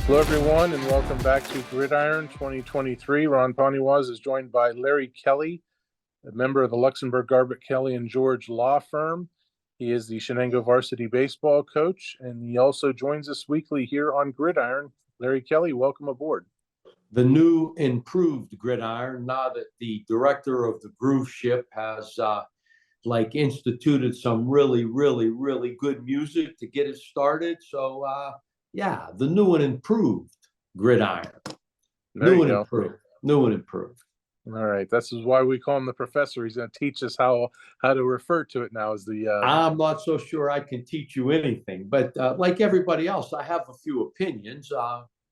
Hello, everyone, and welcome back to Gridiron 2023. Ron Poniewasz is joined by Larry Kelly, a member of the Luxembourg, Garbett, Kelly, and George law firm. He is the Shenango varsity baseball coach, and he also joins us weekly here on Gridiron. Larry Kelly, welcome aboard. The new improved Gridiron, now that the director of the Groove Ship has instituted some really good music to get it started. So the new and improved Gridiron. New and improved. All right, this is why we call him the professor. He's going to teach us how to refer to it now as the I'm not so sure I can teach you anything, but like everybody else, I have a few opinions,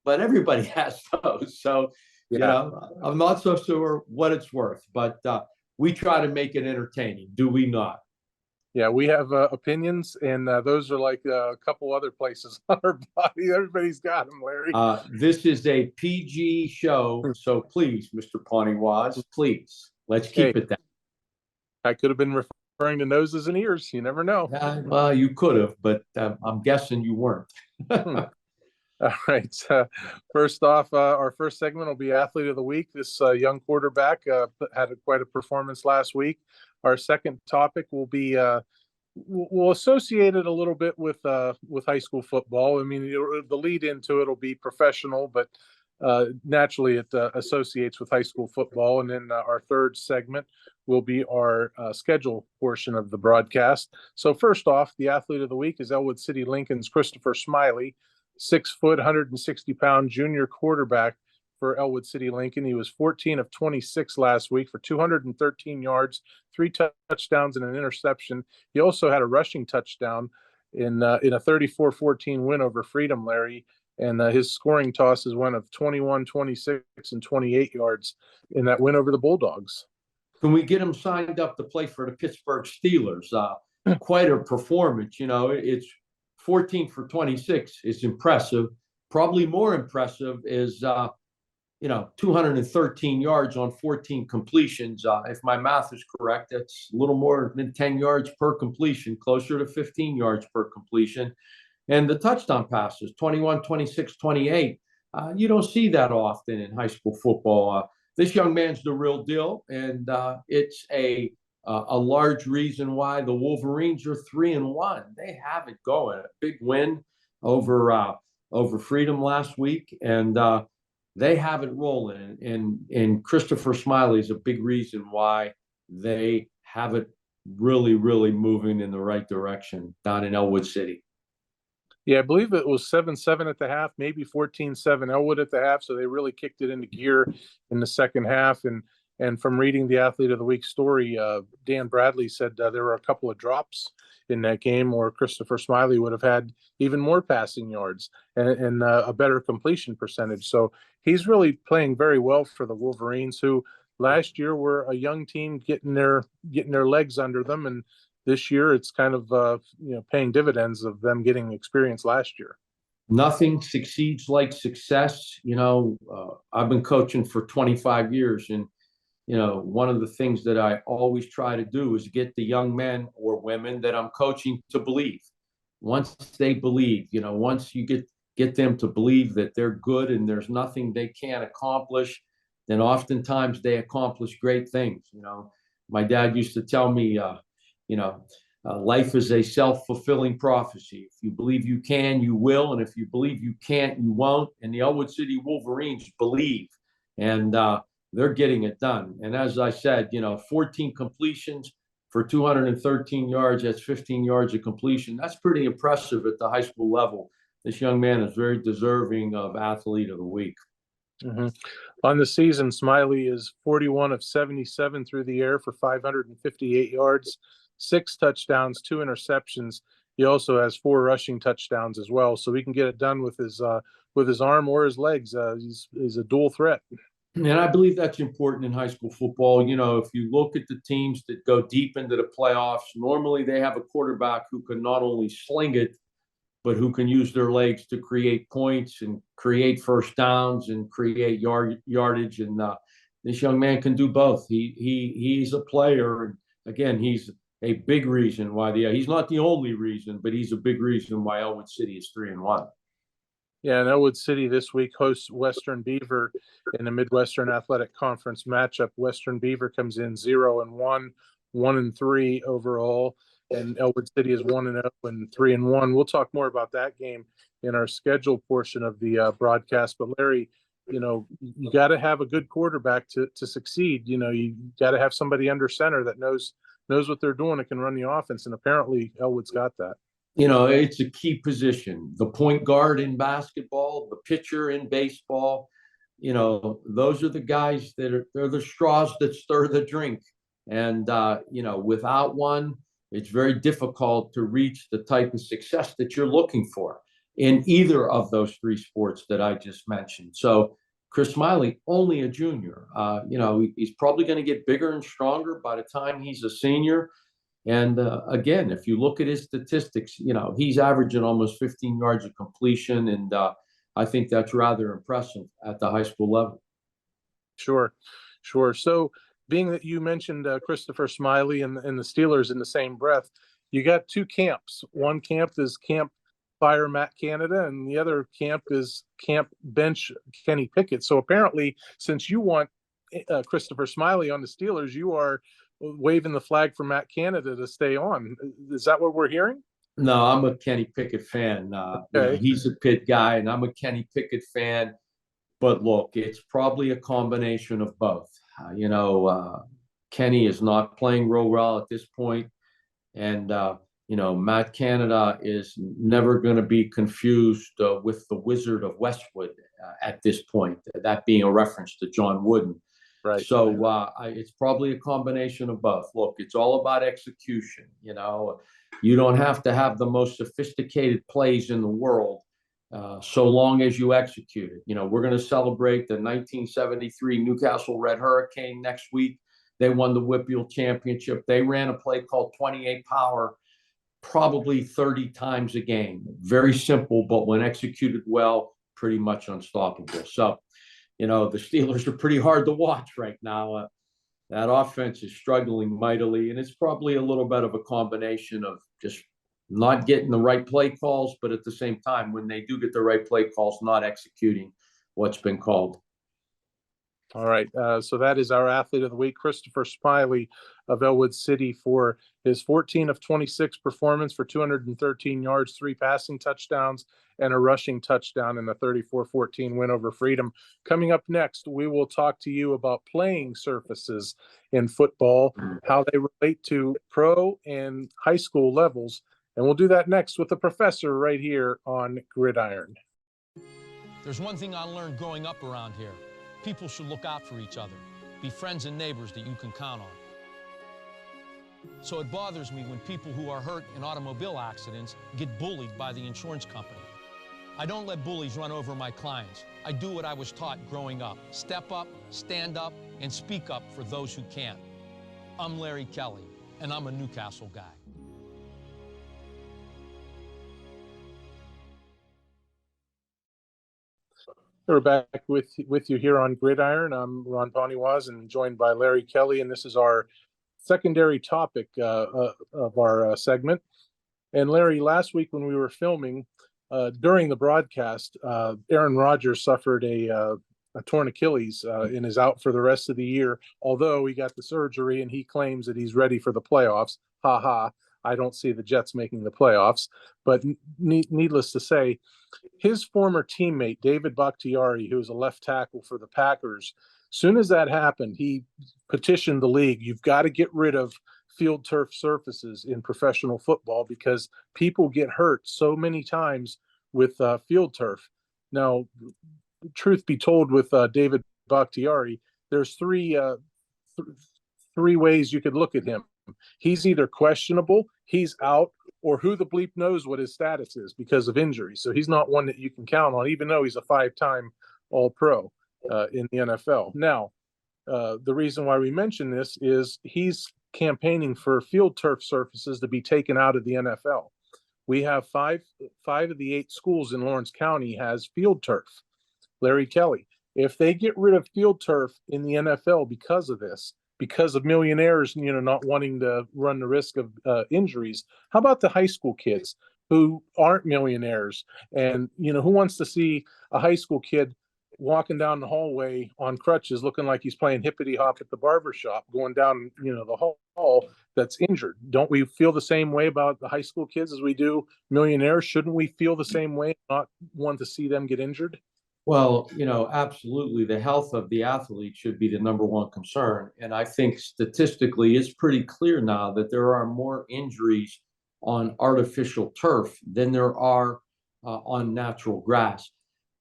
but everybody has those. So I'm not so sure what it's worth, but we try to make it entertaining, do we not? Yeah, we have opinions, and those are like a couple other places on our body. Everybody's got them, Larry. This is a PG show, so please, Mr. Poniewasz, please, let's keep it that. I could have been referring to noses and ears. You never know. Well, you could have, but I'm guessing you weren't. All right. First off, our first segment will be Athlete of the Week. This young quarterback had quite a performance last week. Our second topic will be we'll associate it a little bit with high school football. I mean, the lead into it will be professional, but naturally it associates with high school football. And then our third segment will be our schedule portion of the broadcast. So first off, the Athlete of the Week is Ellwood City Lincoln's Christopher Smiley, 6 foot, 160-pound junior quarterback for Ellwood City Lincoln. He was 14 of 26 last week for 213 yards, 3 touchdowns, and an interception. He also had a rushing touchdown in a 34-14 win over Freedom, Larry. And his scoring tosses went of 21, 26, and 28 yards in that win over the Bulldogs. Can we get him signed up to play for the Pittsburgh Steelers? Quite a performance. You know, it's 14 for 26 is impressive. Probably more impressive is 213 yards on 14 completions. If my math is correct, that's a little more than 10 yards per completion, closer to 15 yards per completion. And the touchdown passes, 21, 26, 28. You don't see that often in high school football. This young man's the real deal, and it's a large reason why the Wolverines are 3-1. They have it going. A big win over Freedom last week, and they have it rolling. And Christopher Smiley is a big reason why they have it really moving in the right direction down in Ellwood City. Yeah, I believe it was 7-7 at the half, maybe 14-7 Ellwood at the half. So they really kicked it into gear in the second half. And from reading the Athlete of the Week story, Dan Bradley said there were a couple of drops in that game where Christopher Smiley would have had even more passing yards and a better completion percentage. So he's really playing very well for the Wolverines, who last year were a young team getting their legs under them, and this year it's kind of paying dividends of them getting experience last year. Nothing succeeds like success. I've been coaching for 25 years, and one of the things that I always try to do is get the young men or women that I'm coaching to believe. Once they believe, once you get them to believe that they're good and there's nothing they can't accomplish, then oftentimes they accomplish great things. My dad used to tell me, life is a self-fulfilling prophecy. If you believe you can, you will. And if you believe you can't, you won't. And the Ellwood City Wolverines believe. And they're getting it done. And as I said, 14 completions for 213 yards, that's 15 yards of completion. That's pretty impressive at the high school level. This young man is very deserving of Athlete of the Week. Mm-hmm. On the season, Smiley is 41 of 77 through the air for 558 yards, 6 touchdowns, 2 interceptions. He also has 4 rushing touchdowns as well. So he can get it done with his arm or his legs. He's a dual threat. And I believe that's important in high school football. If you look at the teams that go deep into the playoffs, normally they have a quarterback who can not only sling it, but who can use their legs to create points and create first downs and create yardage. And this young man can do both. He's a player. And again, he's a big reason why he's not the only reason, but he's a big reason why Ellwood City is 3-1. Yeah, and Ellwood City this week hosts Western Beaver in the Midwestern Athletic Conference matchup. Western Beaver comes in 0-1, 1-3 overall, and Ellwood City is 1-0 and 3-1. We'll talk more about that game in our scheduled portion of the broadcast. But Larry, you got to have a good quarterback to succeed. You got to have somebody under center that knows what they're doing and can run the offense. And apparently Ellwood's got that. It's a key position. The point guard in basketball, the pitcher in baseball, those are the guys they're the straws that stir the drink. And, without one, it's very difficult to reach the type of success that you're looking for in either of those three sports that I just mentioned. So Chris Smiley, only a junior, he's probably going to get bigger and stronger by the time he's a senior. And again, if you look at his statistics, he's averaging almost 15 yards of completion. And I think that's rather impressive at the high school level. Sure. So being that you mentioned Christopher Smiley and the Steelers in the same breath, you got two camps. One camp is Camp Fire Matt Canada, and the other camp is Camp Bench Kenny Pickett. So apparently, since you want Christopher Smiley on the Steelers, you are waving the flag for Matt Canada to stay on. Is that what we're hearing? No, I'm a Kenny Pickett fan. Okay. He's a Pitt guy, and I'm a Kenny Pickett fan. But look, it's probably a combination of both. Kenny is not playing real well at this point, and Matt Canada is never going to be confused with the Wizard of Westwood at this point. That being a reference to John Wooden. Right. So it's probably a combination of both. Look, it's all about execution. You don't have to have the most sophisticated plays in the world, so long as you execute it. We're going to celebrate the 1973 Newcastle Red Hurricane next week. They won the Whippeal Championship. They ran a play called 28 Power probably 30 times a game. Very simple, but when executed well, pretty much unstoppable. So, the Steelers are pretty hard to watch right now. That offense is struggling mightily, and it's probably a little bit of a combination of just not getting the right play calls, but at the same time, when they do get the right play calls, not executing what's been called. All right. So that is our athlete of the week, Christopher Smiley of Ellwood City, for his 14 of 26 performance for 213 yards, 3 passing touchdowns, and a rushing touchdown in the 34-14 win over Freedom. Coming up next, we will talk to you about playing surfaces in football, how they relate to pro and high school levels. And we'll do that next with the professor right here on Gridiron. There's one thing I learned growing up around here. People should look out for each other, be friends and neighbors that you can count on. So it bothers me when people who are hurt in automobile accidents get bullied by the insurance company. I don't let bullies run over my clients. I do what I was taught growing up. Step up, stand up, and speak up for those who can't. I'm Larry Kelly, and I'm a Newcastle guy. We're back with you here on Gridiron. I'm Ron Poniewasz and joined by Larry Kelly, and this is our secondary topic of our segment. And Larry, last week when we were filming, during the broadcast, Aaron Rodgers suffered a torn Achilles and is out for the rest of the year, although he got the surgery and he claims that he's ready for the playoffs. Ha ha. I don't see the Jets making the playoffs. But needless to say, his former teammate, David Bakhtiari, who was a left tackle for the Packers, soon as that happened, he petitioned the league, you've got to get rid of field turf surfaces in professional football because people get hurt so many times with field turf. Now, truth be told, with David Bakhtiari, there's three ways you could look at him. He's either questionable, he's out, or who the bleep knows what his status is because of injury. So he's not one that you can count on, even though he's a 5-time All-Pro in the NFL. Now, the reason why we mention this is he's campaigning for field turf surfaces to be taken out of the NFL. We have five of the 8 schools in Lawrence County has field turf. Larry Kelly, if they get rid of field turf in the NFL because of this, because of millionaires, not wanting to run the risk of injuries, how about the high school kids? who aren't millionaires. And, who wants to see a high school kid walking down the hallway on crutches looking like he's playing hippity hop at the barber shop, going down, the hall that's injured? Don't we feel the same way about the high school kids as we do millionaires? Shouldn't we feel the same way, not want to see them get injured? Well, absolutely. The health of the athlete should be the number one concern. And I think statistically, it's pretty clear now that there are more injuries on artificial turf than there are on natural grass.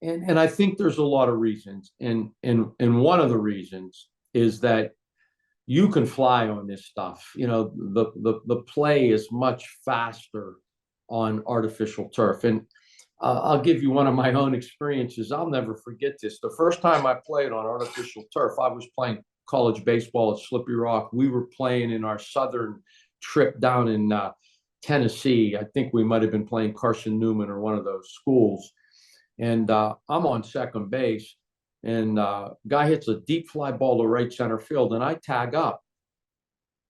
And I think there's a lot of reasons. And one of the reasons is that you can fly on this stuff. The play is much faster on artificial turf. And I'll give you one of my own experiences. I'll never forget this. The first time I played on artificial turf, I was playing college baseball at Slippery Rock. We were playing in our southern trip down in Tennessee. I think we might have been playing Carson Newman or one of those schools. And I'm on second base, and guy hits a deep fly ball to right center field, and I tag up.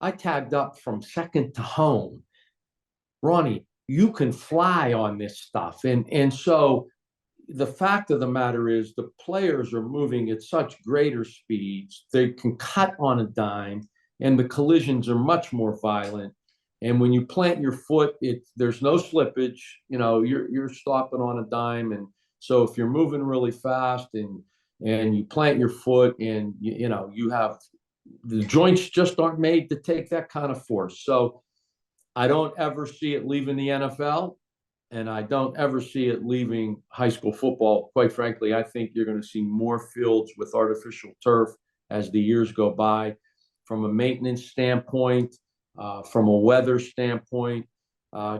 I tagged up from second to home. Ronnie, you can fly on this stuff. And so the fact of the matter is the players are moving at such greater speeds. They can cut on a dime, and the collisions are much more violent. And when you plant your foot, there's no slippage. You're stopping on a dime. And so if you're moving really fast and you plant your foot, and you have the joints just aren't made to take that kind of force. So I don't ever see it leaving the NFL, and I don't ever see it leaving high school football. Quite frankly, I think you're going to see more fields with artificial turf as the years go by. From a maintenance standpoint, from a weather standpoint,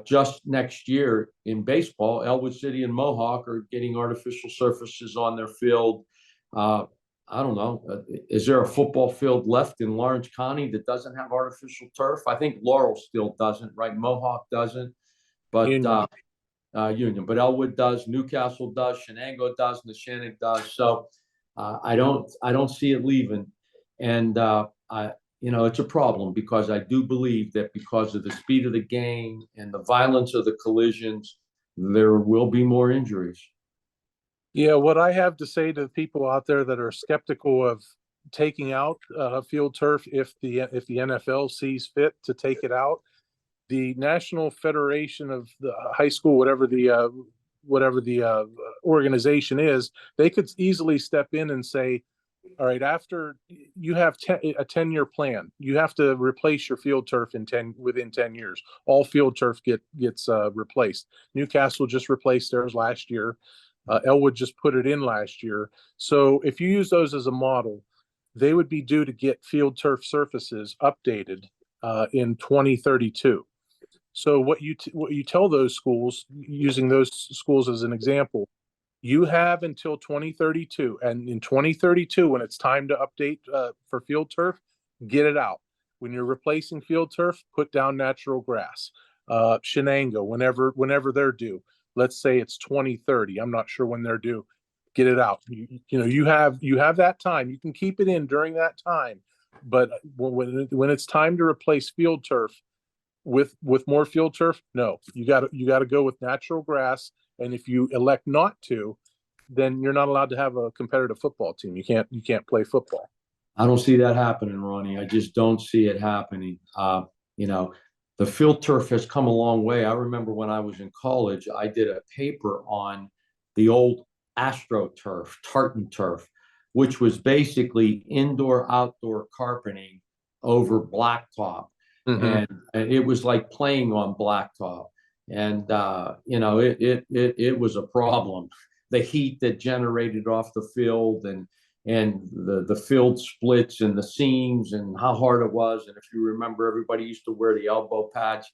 just next year in baseball, Ellwood City and Mohawk are getting artificial surfaces on their field. I don't know. Is there a football field left in Lawrence County that doesn't have artificial turf? I think Laurel still doesn't, right? Mohawk doesn't, but Union. But Ellwood does, Newcastle does, Shenango does, Neshannock does. So I don't see it leaving, and it's a problem, because I do believe that because of the speed of the game and the violence of the collisions, there will be more injuries. Yeah, what I have to say to the people out there that are skeptical of taking out field turf, if the NFL sees fit to take it out, the National Federation of the High School, whatever the organization is, they could easily step in and say, all right, after you have a 10-year plan, you have to replace your field turf within 10 years. All field turf gets replaced. Newcastle just replaced theirs last year. Ellwood just put it in last year. So if you use those as a model, they would be due to get field turf surfaces updated in 2032. So what you tell those schools, using those schools as an example, you have until 2032, and in 2032, when it's time to update for field turf, get it out. When you're replacing field turf, put down natural grass. Shenango, whenever they're due. Let's say it's 2030. I'm not sure when they're due. Get it out. You have that time. You can keep it in during that time, but when it's time to replace field turf with more field turf, no, you got to go with natural grass. And if you elect not to, then you're not allowed to have a competitive football team. You can't play football. I don't see that happening, Ronnie. I just don't see it happening. The field turf has come a long way. I remember when I was in college, I did a paper on the old AstroTurf, tartan turf, which was basically indoor-outdoor carpeting over blacktop. Mm-hmm. And it was like playing on blacktop. And, it was a problem. The heat that generated off the field, and the field splits and the seams, and how hard it was. And if you remember, everybody used to wear the elbow pads.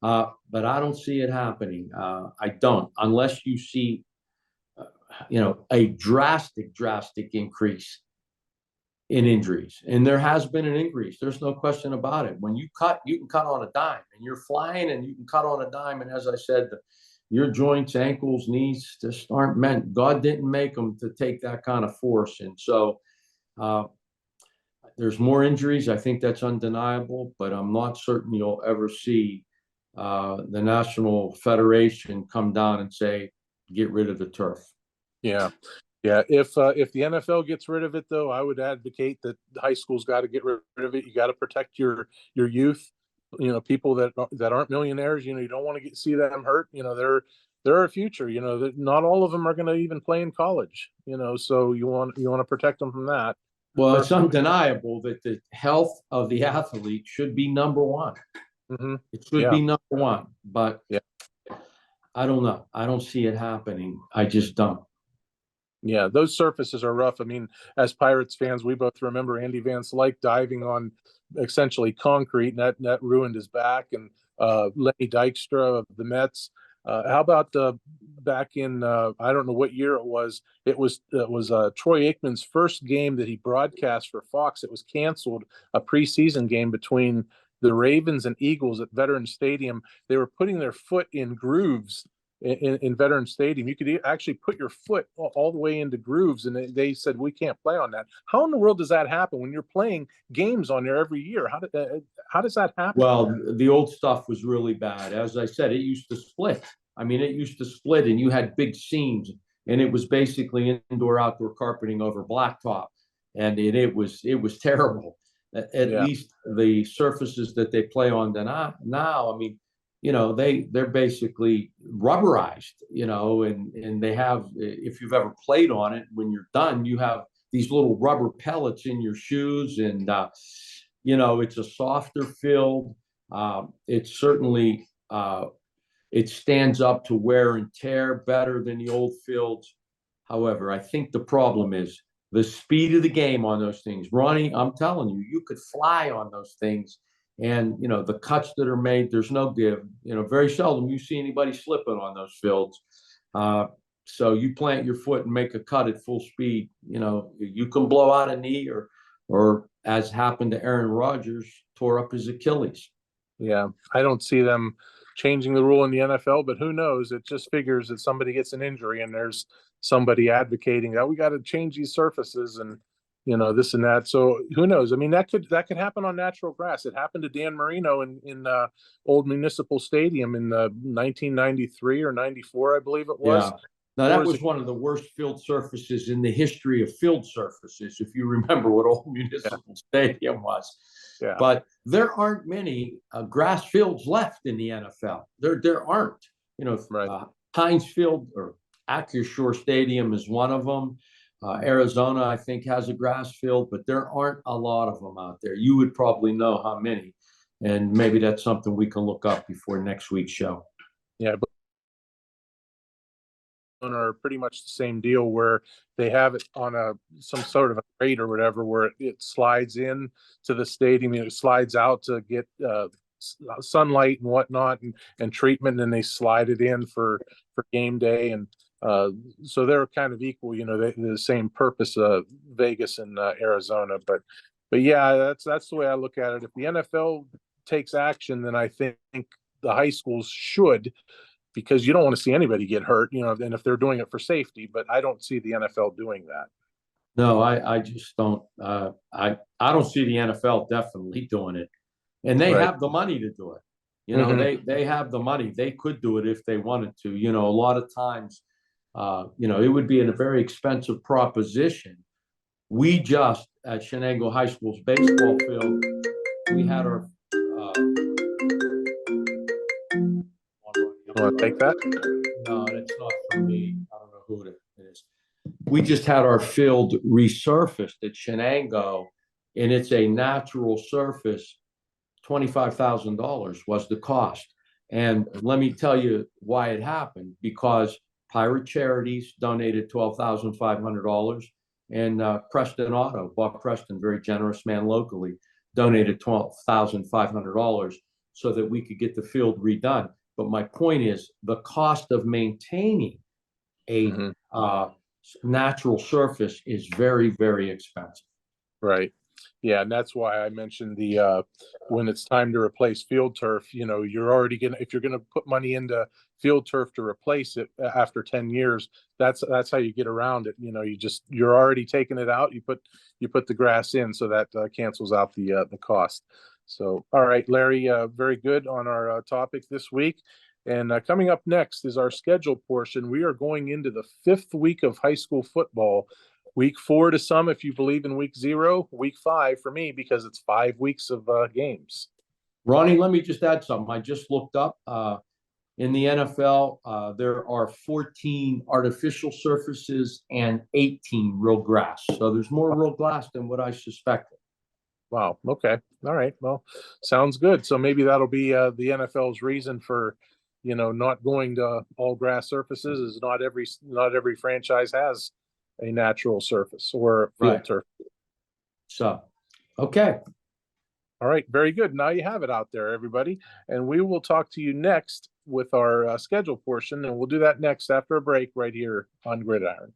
But I don't see it happening. I don't, unless you see, a drastic increase in injuries. And there has been an increase. There's no question about it. When you cut, you can cut on a dime, and you're flying and you can cut on a dime. And as I said, your joints, ankles, knees just aren't meant. God didn't make them to take that kind of force. And so there's more injuries. I think that's undeniable, but I'm not certain you'll ever see the National Federation come down and say, get rid of the turf. Yeah. Yeah, if the NFL gets rid of it, though, I would advocate that high school's got to get rid of it. You got to protect your youth. People that aren't millionaires. You don't want to see them hurt. They're our future. That not all of them are going to even play in college. So you want to protect them from that. Well, it's undeniable that the health of the athlete should be number one. Mm-hmm. It should be number one, but yeah. I don't know. I don't see it happening. I just don't. Yeah, those surfaces are rough. I mean, as Pirates fans, we both remember Andy Van Slyke diving on essentially concrete, and that ruined his back. And Lenny Dykstra of the Mets. How about back in I don't know what year it was. It was Troy Aikman's first game that he broadcast for Fox. It was canceled, a preseason game between the Ravens and Eagles at Veterans Stadium. They were putting their foot in grooves in Veterans Stadium. You could actually put your foot all the way into grooves, and they said we can't play on that. How in the world does that happen when you're playing games on there every year? How does that happen? Well, the old stuff was really bad. As I said, it used to split. I mean, it used to split, and you had big seams, and it was basically indoor-outdoor carpeting over blacktop, and it was terrible. At least the surfaces that they play on now, I mean, they're basically rubberized, and they have, if you've ever played on it, when you're done, you have these little rubber pellets in your shoes, and it's a softer field. It's certainly it stands up to wear and tear better than the old fields. However, I think the problem is the speed of the game on those things. Ronnie, I'm telling you, you could fly on those things. And, the cuts that are made, there's no give. Very seldom you see anybody slipping on those fields. So you plant your foot and make a cut at full speed. You can blow out a knee or as happened to Aaron Rodgers, tore up his Achilles. Yeah, I don't see them changing the rule in the NFL, but who knows? It just figures that somebody gets an injury and there's somebody advocating that we got to change these surfaces and this and that. So who knows? I mean, that could happen on natural grass. It happened to Dan Marino in old Municipal Stadium in 1993 or 94, I believe it was. Yeah. Now, that was one of the worst field surfaces in the history of field surfaces, if you remember what old Municipal Stadium was. Yeah. But there aren't many grass fields left in the NFL. There aren't. Right. Heinz Field or Acrisure Stadium is one of them. Arizona, I think, has a grass field, but there aren't a lot of them out there. You would probably know how many, and maybe that's something we can look up before next week's show. Yeah, but are pretty much the same deal where they have it on some sort of a crate or whatever where it slides in to the stadium, it slides out to get sunlight and whatnot and treatment, and they slide it in for game day. And so they're kind of equal, the same purpose, Vegas and Arizona. But yeah, that's the way I look at it. If the NFL takes action, then I think the high schools should, because you don't want to see anybody get hurt, and if they're doing it for safety. But I don't see the NFL doing that. No, I just don't. I don't see the NFL definitely doing it, and they have the money to do it. They have the money. They could do it if they wanted to. A lot of times, it would be in a very expensive proposition. We just at Shenango High School's baseball field, we had our. You want to take that? No, it's not for me. I don't know who it is. We just had our field resurfaced at Shenango, and it's a natural surface. $25,000 was the cost. And let me tell you why it happened. Because Pirate Charities donated $12,500, and Preston Auto, Bob Preston, very generous man locally, donated $12,500 so that we could get the field redone. But my point is the cost of maintaining a natural surface is very, very expensive. Right. Yeah, and that's why I mentioned the when it's time to replace field turf, you're already if you're gonna put money into field turf to replace it after 10 years, that's how you get around it. You're already taking it out. You put the grass in, so that cancels out the cost. So, all right, Larry, very good on our topic this week. And coming up next is our schedule portion. We are going into the 5th week of high school football. Week 4 to some, if you believe in week 0. Week 5 for me, because it's 5 weeks of games. Ronnie, let me just add something. I just looked up. In the NFL, there are 14 artificial surfaces and 18 real grass. So there's more real grass than what I suspected. Wow. Okay. All right. Well, sounds good. So maybe that'll be the NFL's reason for, not going to all grass surfaces. Is not every franchise has a natural surface or field turf. So, okay. All right. Very good. Now you have it out there, everybody. And we will talk to you next with our schedule portion. And we'll do that next after a break right here on Gridiron.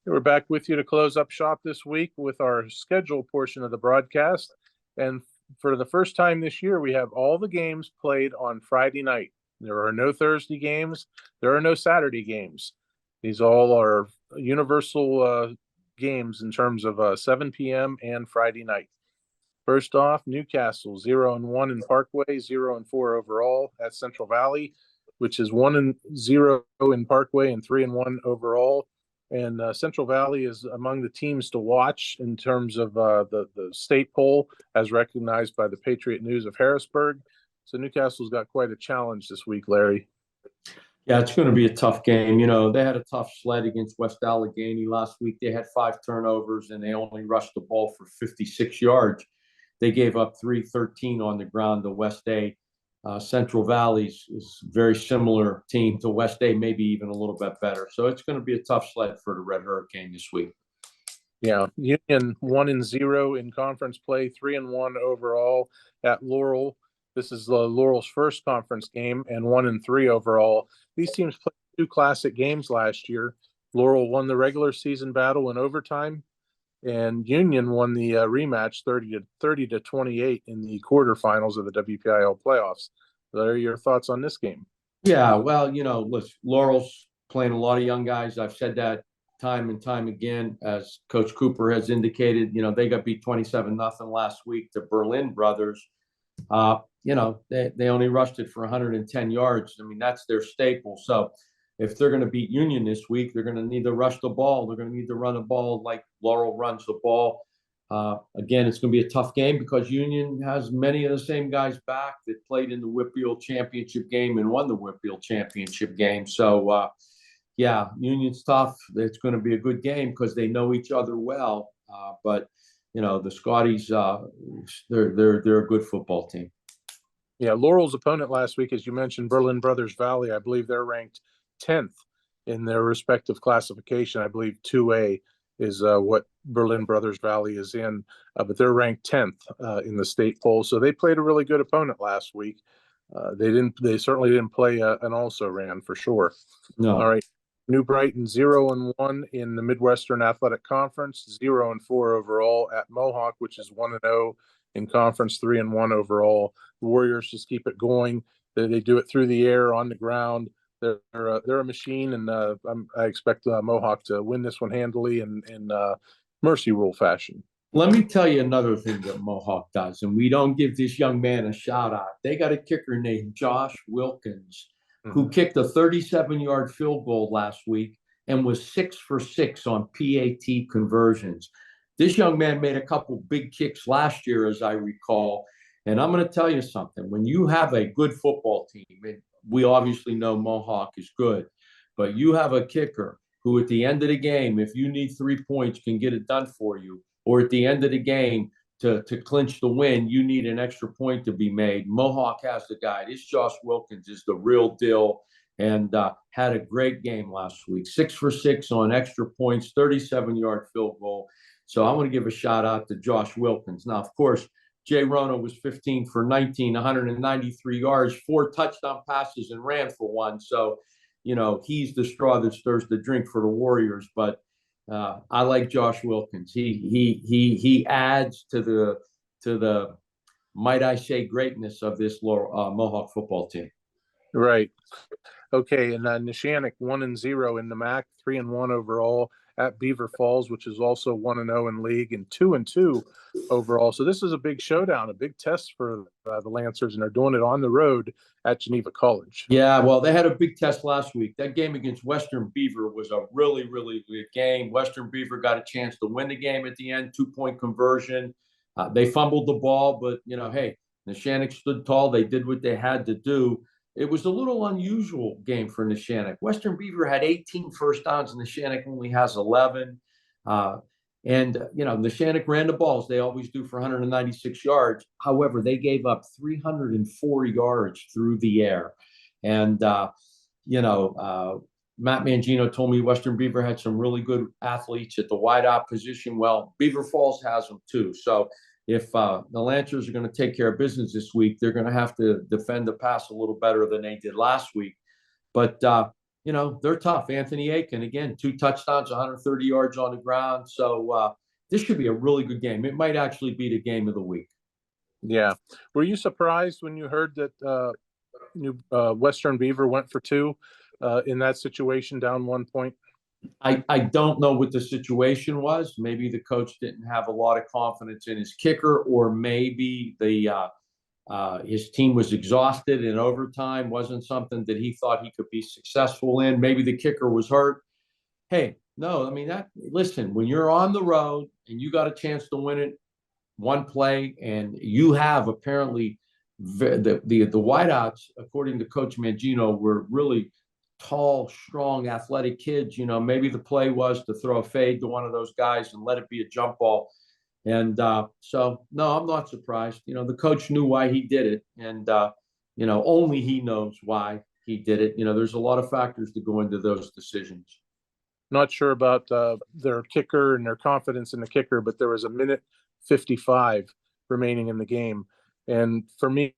We're back with you to close up shop this week with our schedule portion of the broadcast. And for the first time this year, we have all the games played on Friday night. There are no Thursday games. There are no Saturday games. These all are universal games in terms of 7 p.m. and Friday night. First off, Newcastle 0-1 in Parkway, 0-4 overall at Central Valley, which is 1-0 in Parkway and 3-1 overall. And Central Valley is among the teams to watch in terms of the state poll, as recognized by the Patriot News of Harrisburg. So Newcastle's got quite a challenge this week, Larry. Yeah, it's going to be a tough game. They had a tough sled against West Allegheny last week. They had 5 turnovers, and they only rushed the ball for 56 yards. They gave up 313 on the ground to West A. Central Valley's is a very similar team to West A, maybe even a little bit better. So it's going to be a tough sled for the Red Hurricane this week. Yeah, Union 1-0 in conference play, 3-1 overall at Laurel. This is Laurel's first conference game, and 1-3 overall. These teams played 2 classic games last year. Laurel won the regular season battle in overtime, and Union won the rematch 30-28 in the quarterfinals of the WPIL playoffs. What are your thoughts on this game? Yeah, well, listen, Laurel's playing a lot of young guys. I've said that time and time again, as Coach Cooper has indicated. They got beat 27-0 last week to Berlin Brothers. They only rushed it for 110 yards. I mean, that's their staple. So if they're going to beat Union this week, they're going to need to rush the ball. They're going to need to run the ball like Laurel runs the ball. Again, it's going to be a tough game because Union has many of the same guys back that played in the Whitfield Championship game and won the Whitfield Championship game. So, yeah, Union's tough. It's going to be a good game because they know each other well. But the Scotties, they're a good football team. Yeah, Laurel's opponent last week, as you mentioned, Berlin Brothers Valley. I believe they're ranked 10th in their respective classification. I believe 2A is what Berlin Brothers Valley is in, but they're ranked 10th in the state poll. So they played a really good opponent last week. They certainly didn't play an also-ran for sure. No. All right. New Brighton 0-1 in the Midwestern Athletic Conference, 0-4 overall at Mohawk, which is 1-0 in conference, 3-1 overall. The Warriors just keep it going. They do it through the air, on the ground. They're a machine, and I expect Mohawk to win this one handily in mercy rule fashion. Let me tell you another thing that Mohawk does, and we don't give this young man a shout out. They got a kicker named Josh Wilkins, who kicked a 37-yard field goal last week and was 6 for 6 on PAT conversions. This young man made a couple big kicks last year, as I recall. And I'm going to tell you something. When you have a good football team, and we obviously know Mohawk is good, but you have a kicker who at the end of the game, if you need 3 points, can get it done for you. Or at the end of the game, to clinch the win, you need an extra point to be made. Mohawk has the guy. This Josh Wilkins is the real deal and had a great game last week. 6 for 6 on extra points, 37-yard field goal. So I want to give a shout out to Josh Wilkins. Now, of course, Jay Rono was 15 for 19, 193 yards, 4 touchdown passes, and ran for 1. So, he's the straw that stirs the drink for the Warriors. But I like Josh Wilkins. He adds to the might I say greatness of this Mohawk football team. Right. Okay, and Neshannock 1-0 in the MAC, 3-1 overall at Beaver Falls, which is also 1-0 in league and 2-2 overall. So this is a big showdown, a big test for the Lancers, and they're doing it on the road at Geneva College. Yeah, well, they had a big test last week. That game against Western Beaver was a really, really good game. Western Beaver got a chance to win the game at the end, 2-point conversion. They fumbled the ball, but, hey, Neshannock stood tall. They did what they had to do. It was a little unusual game for Neshannock. Western Beaver had 18 first downs, and Neshannock only has 11. Neshannock ran the balls. They always do for 196 yards. However, they gave up 304 yards through the air. And, Matt Mangino told me Western Beaver had some really good athletes at the wideout position. Well, Beaver Falls has them too. So if the Lancers are going to take care of business this week, they're going to have to defend the pass a little better than they did last week. But, they're tough. Anthony Aiken, again, 2 touchdowns, 130 yards on the ground. So this should be a really good game. It might actually be the game of the week. Yeah. Were you surprised when you heard that Western Beaver went for 2 in that situation, down 1 point? I don't know what the situation was. Maybe the coach didn't have a lot of confidence in his kicker, or maybe his team was exhausted in overtime, wasn't something that he thought he could be successful in. Maybe the kicker was hurt. Hey, no, listen, when you're on the road and you got a chance to win it one play, and you have apparently the wideouts, according to Coach Mangino, were really tall, strong, athletic kids. Maybe the play was to throw a fade to one of those guys and let it be a jump ball. And so, no, I'm not surprised. The coach knew why he did it. And, only he knows why he did it. There's a lot of factors that go into those decisions. Not sure about their kicker and their confidence in the kicker, but there was a minute 55 remaining in the game. And for me,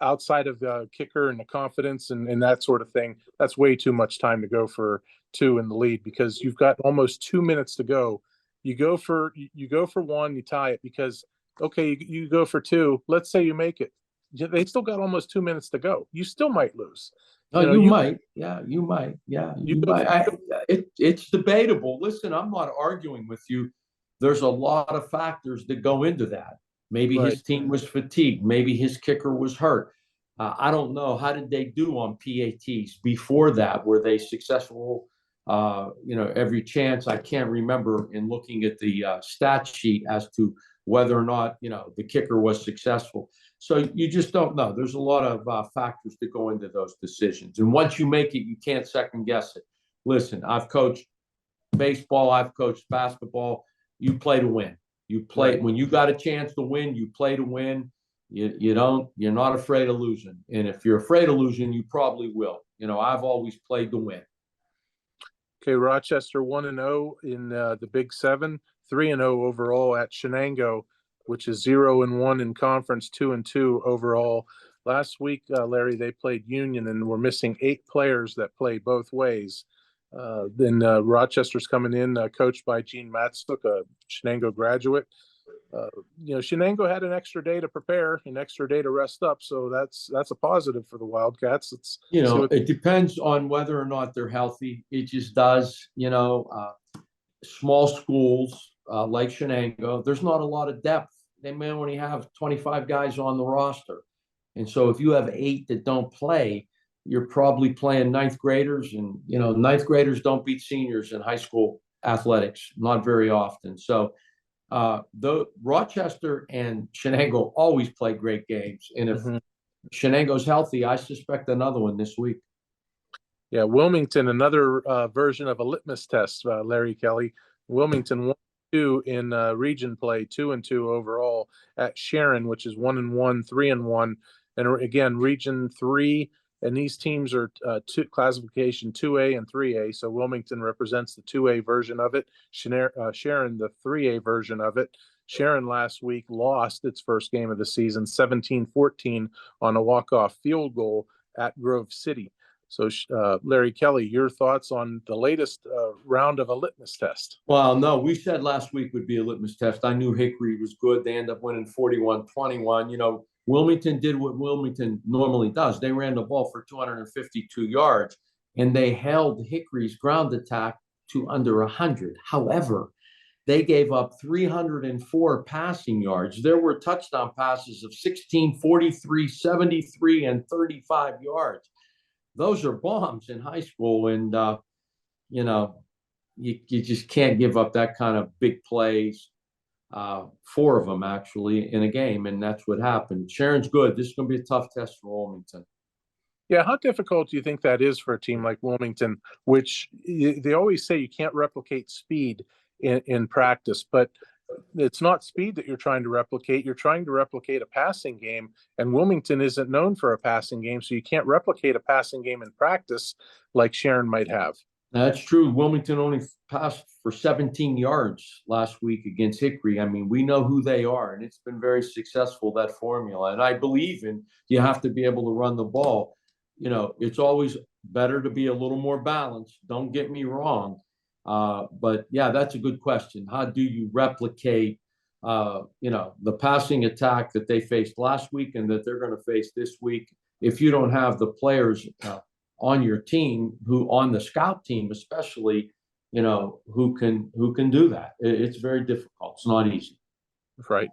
outside of the kicker and the confidence and that sort of thing, that's way too much time to go for 2 in the lead, because you've got almost 2 minutes to go. You go for 1, you tie it, because, okay, you go for 2. Let's say you make it. They still got almost 2 minutes to go. You still might lose. You might. Yeah, you might. Yeah, you might. It's debatable. Listen, I'm not arguing with you. There's a lot of factors that go into that. Maybe Right. His team was fatigued. Maybe his kicker was hurt. I don't know. How did they do on PATs before that? Were they successful? Every chance? I can't remember in looking at the stat sheet as to whether or not, the kicker was successful. So you just don't know. There's a lot of factors that go into those decisions. And once you make it, you can't second guess it. Listen, I've coached baseball. I've coached basketball. You play to win. You play when you got a chance to win. You play to win. You're not afraid of losing. And if you're afraid of losing, you probably will. I've always played to win. Okay, Rochester 1-0 in the Big 7, 3-0 overall at Shenango, which is 0-1 in conference, 2-2 overall. Last week, Larry, they played Union and were missing 8 players that play both ways. Then Rochester's coming in, coached by Gene Matstook, a Shenango graduate. Shenango had an extra day to prepare, an extra day to rest up, so that's a positive for the Wildcats. It depends on whether or not they're healthy. It just does. Small schools like Shenango, there's not a lot of depth. They may only have 25 guys on the roster, and so if you have 8 that don't play, you're probably playing ninth graders, and ninth graders don't beat seniors in high school athletics, not very often. So the Rochester and Shenango always play great games, and if Shenango's healthy, I suspect another one this week. Yeah, Wilmington, another version of a litmus test, Larry Kelly. Wilmington 1-2 in region play, 2-2 overall at Sharon, which is 1-1, 3-1, and again Region 3. And these teams are classification 2A and 3A. So Wilmington represents the 2A version of it. Sharon, the 3A version of it. Sharon last week lost its first game of the season, 17-14 on a walk-off field goal at Grove City. So Larry Kelly, your thoughts on the latest round of a litmus test? Well, no, we said last week would be a litmus test. I knew Hickory was good. They end up winning 41-21. Wilmington did what Wilmington normally does. They ran the ball for 252 yards, and they held Hickory's ground attack to under 100. However, they gave up 304 passing yards. There were touchdown passes of 16, 43, 73, and 35 yards. Those are bombs in high school. And, you know, you just can't give up that kind of big plays. 4 of them actually in a game. And that's what happened. Sharon's good. This is going to be a tough test for Wilmington. Yeah, how difficult do you think that is for a team like Wilmington, which they always say you can't replicate speed in practice, but it's not speed that you're trying to replicate. You're trying to replicate a passing game, and Wilmington isn't known for a passing game, so you can't replicate a passing game in practice like Sharon might have. That's true. Wilmington only passed for 17 yards last week against Hickory. I mean, we know who they are, and it's been very successful, that formula. And I believe you have to be able to run the ball. You know, it's always better to be a little more balanced. Don't get me wrong. But yeah, that's a good question. How do you replicate, the passing attack that they faced last week and that they're going to face this week if you don't have the players on your team, who on the scout team especially, who can do that? It's very difficult. It's not easy. Right.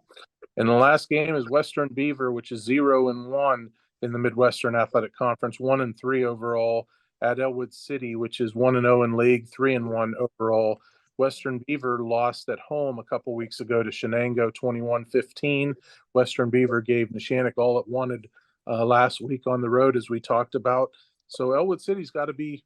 And the last game is Western Beaver, which is 0-1 in the Midwestern Athletic Conference, 1-3 overall, at Ellwood City, which is 1-0 in league, 3-1 overall. Western Beaver lost at home a couple weeks ago to Shenango, 21-15. Western Beaver gave Neshannock all it wanted last week on the road, as we talked about. So Ellwood City's got to be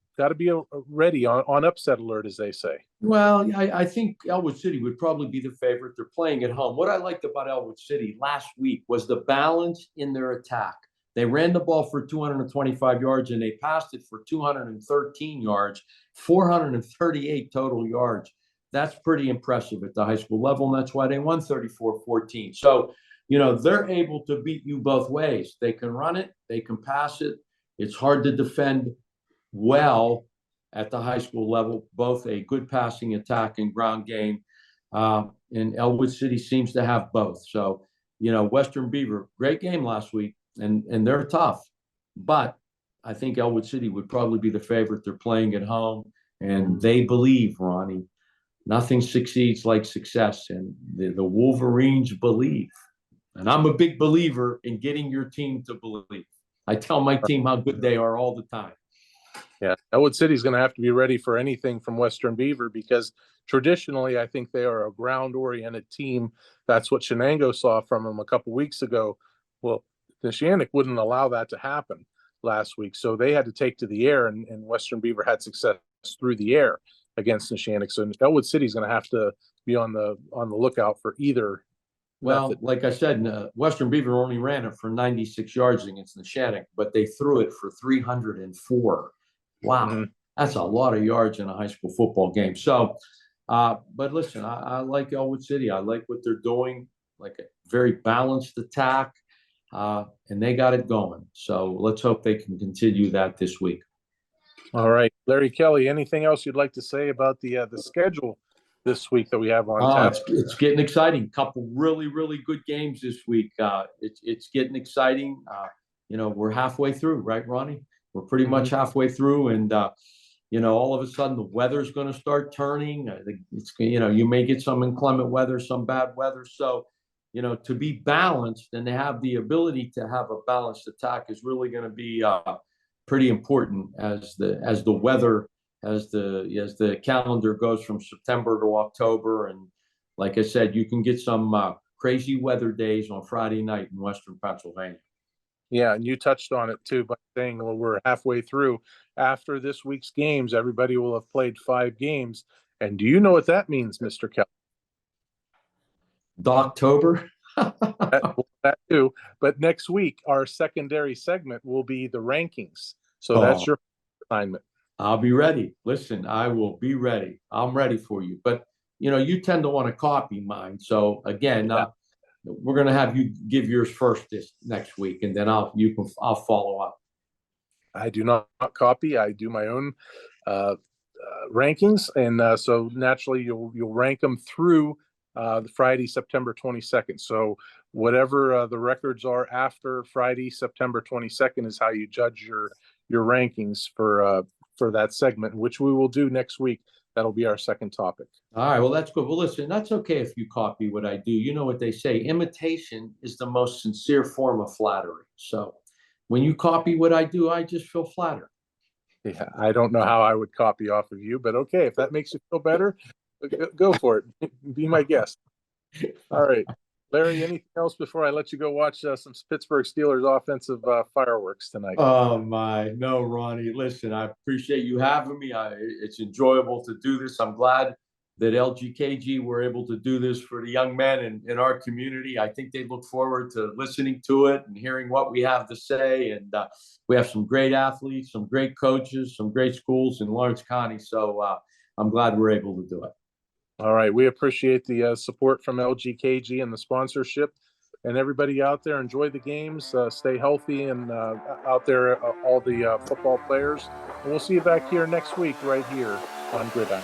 ready on upset alert, as they say. Well, I think Ellwood City would probably be the favorite. They're playing at home. What I liked about Ellwood City last week was the balance in their attack. They ran the ball for 225 yards and they passed it for 213 yards, 438 total yards. That's pretty impressive at the high school level, and that's why they won 34-14. So, they're able to beat you both ways. They can run it, they can pass it. It's hard to defend well at the high school level, both a good passing attack and ground game. And Ellwood City seems to have both. So, Western Beaver, great game last week. And they're tough, but I think Ellwood City would probably be the favorite. They're playing at home, and they believe, Ronnie, nothing succeeds like success, and the Wolverines believe. And I'm a big believer in getting your team to believe. I tell my team how good they are all the time. Yeah, Ellwood City's going to have to be ready for anything from Western Beaver, because traditionally I think they are a ground-oriented team. That's what Shenango saw from them a couple weeks ago. Well, Neshannock wouldn't allow that to happen last week, so they had to take to the air, and Western Beaver had success through the air against Neshannock. So Ellwood City's going to have to be on the lookout for either. Well, method. like I said, Western Beaver only ran it for 96 yards against Neshannock, but they threw it for 304. Wow, mm-hmm. That's a lot of yards in a high school football game. So, but listen, I like Ellwood City. I like what they're doing, like a very balanced attack. And they got it going. So let's hope they can continue that this week. All right. Larry Kelly, anything else you'd like to say about the schedule this week that we have on tap? It's getting exciting. Couple really, really good games this week. It's getting exciting. We're halfway through, right, Ronnie? We're pretty much halfway through. And, all of a sudden the weather's going to start turning. You may get some inclement weather, some bad weather. So, to be balanced and to have the ability to have a balanced attack is really going to be pretty important as the weather, as the calendar goes from September to October. And like I said, you can get some crazy weather days on Friday night in Western Pennsylvania. Yeah, and you touched on it too by saying, well, we're halfway through. After this week's games, everybody will have played 5 games. And do you know what that means, Mr. Kelly? October. that too. But next week, our secondary segment will be the rankings. So that's your assignment. I'll be ready. Listen, I will be ready. I'm ready for you. But, you tend to want to copy mine. So, again, we're going to have you give yours first this next week, and then I'll follow up. I do not copy. I do my own rankings. And so naturally you'll rank them through the Friday, September 22nd. So whatever the records are after Friday, September 22nd is how you judge your rankings for for that segment, which we will do next week. That'll be our second topic. All right, well, that's good. Well, listen, that's okay if you copy what I do. You know what they say, imitation is the most sincere form of flattery. So when you copy what I do, I just feel flattered. Yeah, I don't know how I would copy off of you, but okay, if that makes you feel better, go for it. Be my guest. All right. Larry, anything else before I let you go watch some Pittsburgh Steelers offensive fireworks tonight? Oh, no, Ronnie. Listen, I appreciate you having me. It's enjoyable to do this. I'm glad that LGKG were able to do this for the young men in our community. I think they look forward to listening to it and hearing what we have to say. And we have some great athletes, some great coaches, some great schools in Lawrence County. So I'm glad we're able to do it. All right. We appreciate the support from LGKG and the sponsorship. And everybody out there, enjoy the games, stay healthy, and out there, all the football players. And we'll see you back here next week right here on Gridiron.